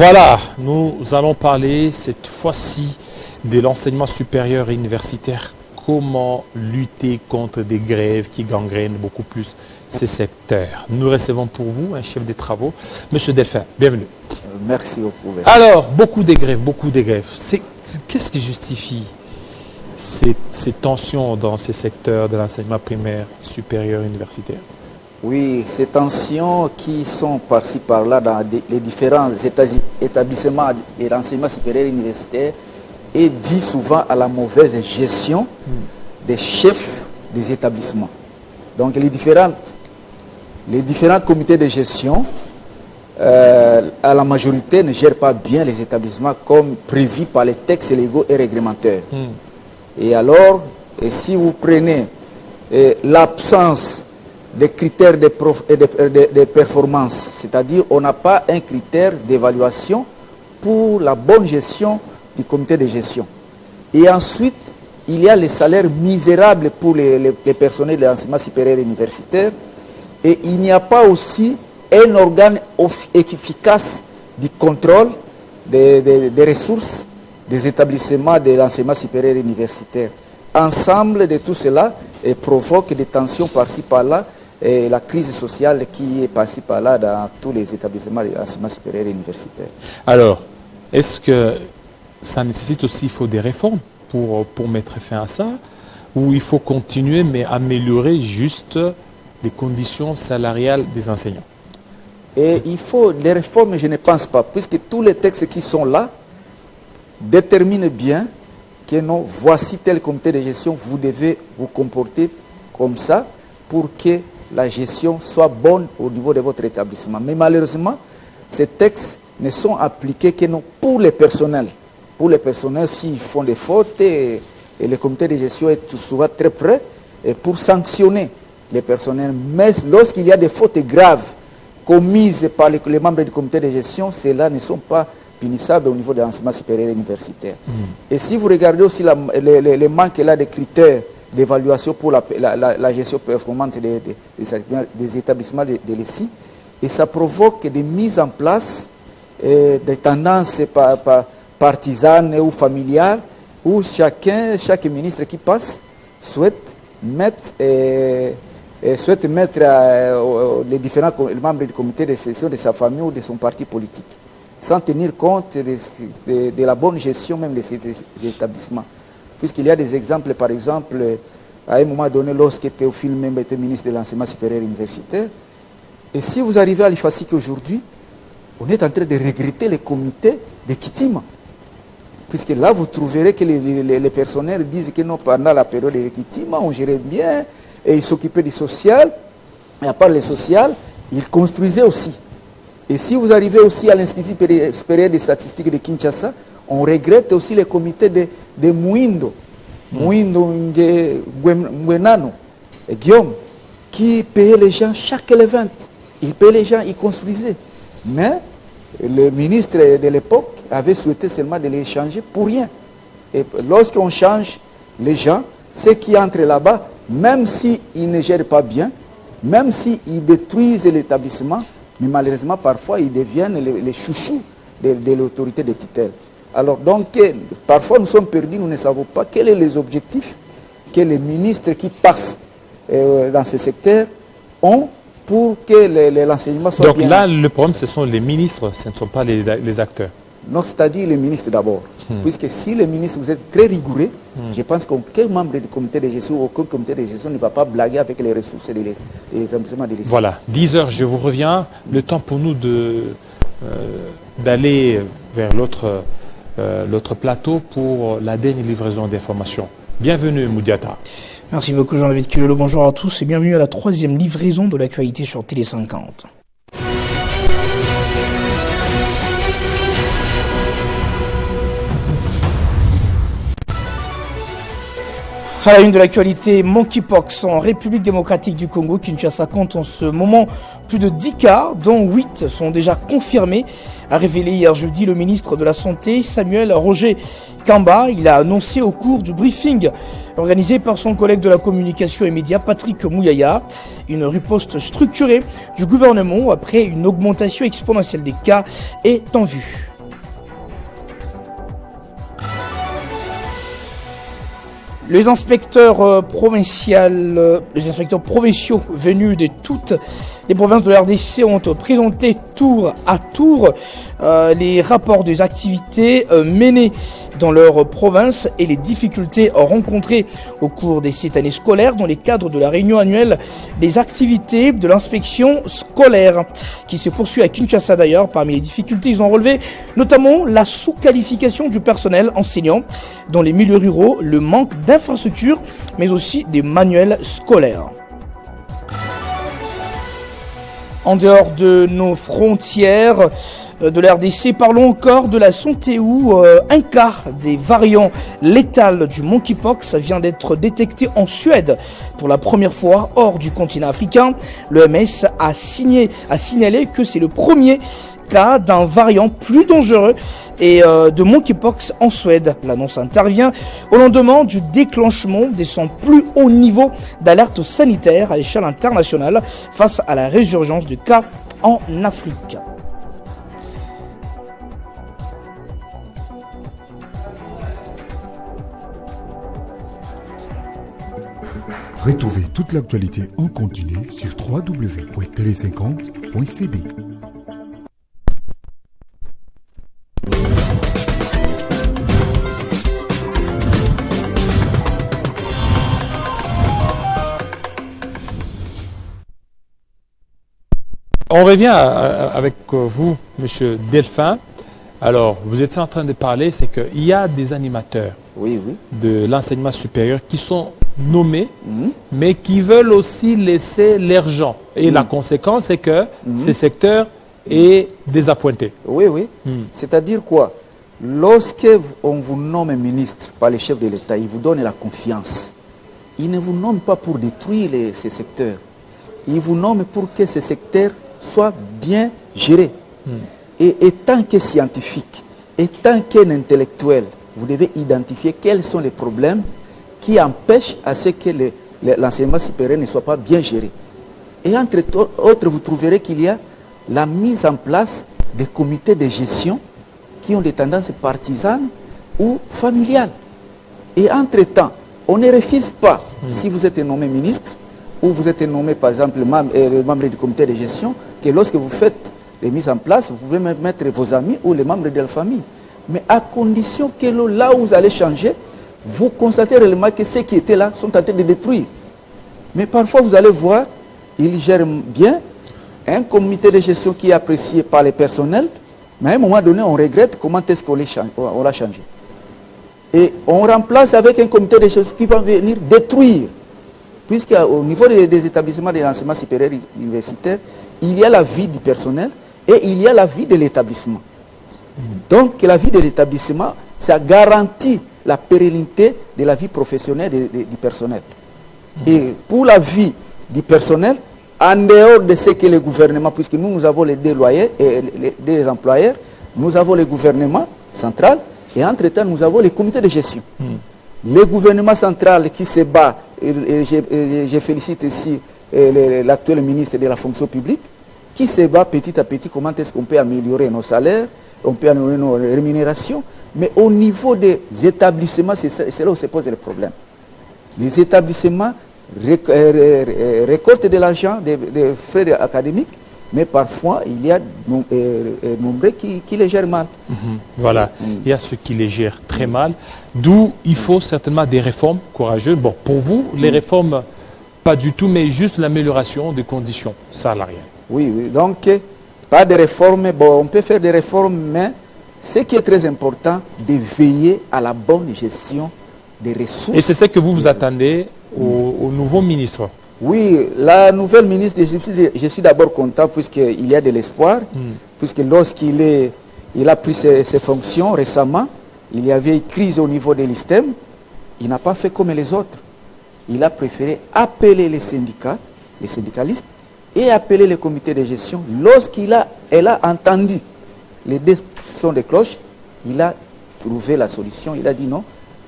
Voilà, nous allons parler cette fois-ci de l'enseignement supérieur et universitaire. Comment lutter contre des grèves qui gangrènent beaucoup plus ces secteurs. Nous recevons pour vous un chef des travaux, M. Delphin. Bienvenue. Merci beaucoup. Alors, beaucoup de grèves. Qu'est-ce qui justifie ces tensions dans ces secteurs de l'enseignement primaire, supérieur, universitaire? Oui, ces tensions qui sont par-ci par-là dans les différents établissements de l'enseignement supérieur et universitaire est dû souvent à la mauvaise gestion des chefs des établissements. Donc les différents comités de gestion, à la majorité, ne gèrent pas bien les établissements comme prévu par les textes légaux et réglementaires. Et alors, si vous prenez l'absence des critères de performance, c'est-à-dire on n'a pas un critère d'évaluation pour la bonne gestion du comité de gestion. Et ensuite, il y a les salaires misérables pour les personnels de l'enseignement supérieur universitaire. Et il n'y a pas aussi un organe efficace du contrôle des ressources des établissements de l'enseignement supérieur universitaire. Ensemble de tout cela provoque des tensions par-ci par-là et la crise sociale qui est par-ci par-là dans tous les établissements de l'enseignement supérieur universitaire. Alors, est-ce que ça nécessite aussi, il faut des réformes pour mettre fin à ça, ou il faut continuer mais améliorer juste les conditions salariales des enseignants? Et il faut des réformes, je ne pense pas, puisque tous les textes qui sont là déterminent bien que non, voici tel comité de gestion, vous devez vous comporter comme ça pour que la gestion soit bonne au niveau de votre établissement. Mais malheureusement, ces textes ne sont appliqués que non pour les personnels. Pour les personnels, s'ils font des fautes, et le comité de gestion est souvent très prêt pour sanctionner les personnels. Mais lorsqu'il y a des fautes graves commises par les membres du comité de gestion, ceux-là ne sont pas punissables au niveau de l'enseignement supérieur universitaire. Et si vous regardez aussi les manques là des critères d'évaluation pour la gestion performante des établissements de l'ESI, et ça provoque des mises en place des tendances partisanes ou familiales, où chaque ministre qui passe souhaite mettre les différents membres du comité de gestion de sa famille ou de son parti politique, sans tenir compte de la bonne gestion même de ces établissements. Puisqu'il y a des exemples, par exemple, à un moment donné, lorsque Théophile même était ministre de l'enseignement supérieur universitaire, et si vous arrivez à l'IFASIC aujourd'hui, on est en train de regretter les comités de Kitima. Puisque là, vous trouverez que les personnels disent que non, pendant la période de Kitima, on gérait bien, et ils s'occupaient du social, et à part le social, ils construisaient aussi. Et si vous arrivez aussi à l'Institut supérieur des statistiques de Kinshasa, on regrette aussi les comités de Mouindo, Ngwenano et Guillaume, qui payaient les gens chaque event. Ils payaient les gens, ils construisaient. Mais le ministre de l'époque avait souhaité seulement de les changer pour rien. Et lorsqu'on change les gens, ceux qui entrent là-bas, même s'ils ne gèrent pas bien, même s'ils détruisent l'établissement, mais malheureusement, parfois, ils deviennent les chouchous de l'autorité de tutelle. Alors, donc, parfois, nous sommes perdus, nous ne savons pas quels sont les objectifs que les ministres qui passent dans ce secteur ont pour que l'enseignement soit bien. Donc là, le problème, ce sont les ministres, ce ne sont pas les acteurs. Non, c'est-à-dire les ministres d'abord. Puisque si les ministres, vous êtes très rigoureux, je pense qu'aucun membre du comité de gestion, aucun comité de gestion ne va pas blaguer avec les ressources des établissements de l'ESI. Voilà, 10 heures, je vous reviens. Le temps pour nous d'aller vers l'autre plateau pour la dernière livraison d'informations. Bienvenue, Moudiata. Merci beaucoup, Jean-David Culolo. Bonjour à tous et bienvenue à la 3e livraison de l'actualité sur Télé 50. À la une de l'actualité, Monkeypox en République démocratique du Congo, Kinshasa compte en ce moment plus de 10 cas, dont 8 sont déjà confirmés, a révélé hier jeudi le ministre de la Santé, Samuel Roger Kamba. Il a annoncé au cours du briefing organisé par son collègue de la communication et médias, Patrick Mouyaya, une riposte structurée du gouvernement après une augmentation exponentielle des cas est en vue. Les inspecteurs provinciaux venus de toutes les provinces de la RDC ont présenté tour à tour les rapports des activités menées dans leur province et les difficultés rencontrées au cours de cette année scolaire dans le cadre de la réunion annuelle des activités de l'inspection scolaire qui se poursuit à Kinshasa d'ailleurs. Parmi les difficultés, ils ont relevé notamment la sous-qualification du personnel enseignant dans les milieux ruraux, le manque d'infrastructures, mais aussi des manuels scolaires. En dehors de nos frontières de la RDC, parlons encore de la santé où un cas des variants létals du monkeypox vient d'être détecté en Suède pour la première fois hors du continent africain. L'OMS a signalé que c'est le premier cas d'un variant plus dangereux et de monkeypox en Suède. L'annonce intervient au lendemain du déclenchement de son plus haut niveau d'alerte sanitaire à l'échelle internationale face à la résurgence de cas en Afrique. Retrouvez toute l'actualité en continu sur www.tele50.cd. On revient avec vous, Monsieur Delphin. Alors, vous étiez en train de parler, c'est qu'il y a des animateurs de l'enseignement supérieur qui sont nommés, mais qui veulent aussi laisser l'argent. Et la conséquence, c'est que ce secteur est désappointé. Oui. C'est-à-dire quoi? Lorsqu'on vous nomme ministre par le chef de l'État, il vous donne la confiance. Il ne vous nomme pas pour détruire ces secteurs. Il vous nomme pour que ces secteurs soient bien gérés. Et tant que scientifique, et tant qu'intellectuel, vous devez identifier quels sont les problèmes qui empêchent à ce que l'enseignement supérieur ne soit pas bien géré. Et entre autres, vous trouverez qu'il y a la mise en place des comités de gestion qui ont des tendances partisanes ou familiales. Et entre-temps, on ne refuse pas, si vous êtes nommé ministre, ou vous êtes nommé par exemple membre du comité de gestion, que lorsque vous faites les mises en place, vous pouvez même mettre vos amis ou les membres de la famille. Mais à condition que là où vous allez changer, vous constatez réellement que ceux qui étaient là sont en train de détruire. Mais parfois vous allez voir, ils gèrent bien un comité de gestion qui est apprécié par les personnels, mais à un moment donné, on regrette comment est-ce qu'on l'a changé. Et on remplace avec un comité de gestion qui va venir détruire. Puisqu'au niveau des établissements de l'enseignement supérieur universitaire, il y a la vie du personnel et il y a la vie de l'établissement. Donc la vie de l'établissement, ça garantit la pérennité de la vie professionnelle du personnel. Et pour la vie du personnel, en dehors de ce que le gouvernement, puisque nous avons les deux loyers et les employeurs, nous avons le gouvernement central et entre-temps nous avons les comités de gestion. Le gouvernement central qui se bat, et je félicite ici l'actuel ministre de la fonction publique, qui se bat petit à petit comment est-ce qu'on peut améliorer nos salaires, on peut améliorer nos rémunérations, mais au niveau des établissements, c'est là où se pose le problème. Les établissements récoltent de l'argent, des frais académiques, mais parfois il y a nombreux qui les gèrent mal. Voilà, il y a ceux qui les gèrent très mal, d'où il faut certainement des réformes courageuses. Bon, pour vous, les réformes, pas du tout, mais juste l'amélioration des conditions salariales. Oui, donc pas de réformes, bon, on peut faire des réformes, mais ce qui est très important, de veiller à la bonne gestion des ressources. Et c'est ce que vous attendez au nouveau ministre? Oui, la nouvelle ministre, je suis d'abord content puisqu'il y a de l'espoir, puisque lorsqu'il a pris ses fonctions récemment, il y avait une crise au niveau de l'ISTEM, il n'a pas fait comme les autres. Il a préféré appeler les syndicats, les syndicalistes, et appeler les comités de gestion. Elle a entendu les deux sons de cloche, il a trouvé la solution, il a dit non,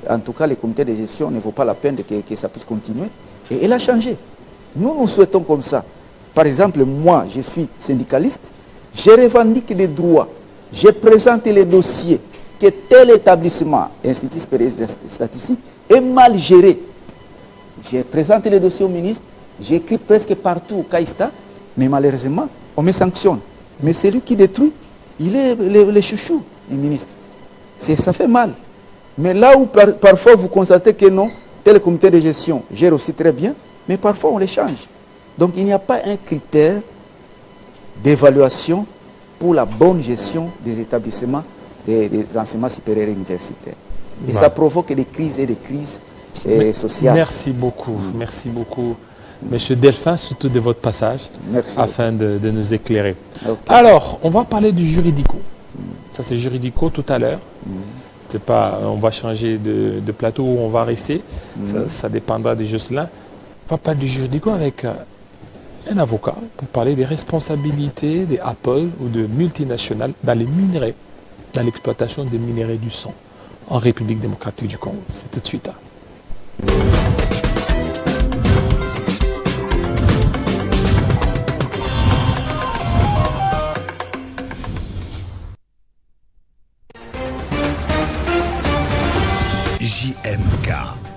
en tout cas les comités de gestion ne vaut pas la peine que ça puisse continuer, et elle a changé. Nous souhaitons comme ça. Par exemple, moi, je suis syndicaliste, je revendique des droits, je présente les dossiers que tel établissement, Institut supérieur de statistique, est mal gérée. J'ai présenté les dossiers au ministre, j'ai écrit presque partout au CAISTA, mais malheureusement, on me sanctionne. Mais c'est lui qui détruit, il est le chouchou du ministre. Ça fait mal. Mais là où parfois vous constatez que non, tel comité de gestion gère aussi très bien, mais parfois on les change. Donc il n'y a pas un critère d'évaluation pour la bonne gestion des établissements d'enseignement supérieur et universitaire. Et ça provoque des crises et des crises sociales. Merci beaucoup, Monsieur Delphin, surtout de votre passage, afin de nous éclairer. Okay. Alors, on va parler du juridico. Ça, c'est juridico tout à l'heure. C'est pas, on va changer de plateau où on va rester. Ça dépendra de Jocelyn. On va parler du juridico avec un avocat pour parler des responsabilités des Apple ou de multinationales dans les minerais, dans l'exploitation des minerais du sang en République démocratique du Congo. C'est tout de suite. JMK.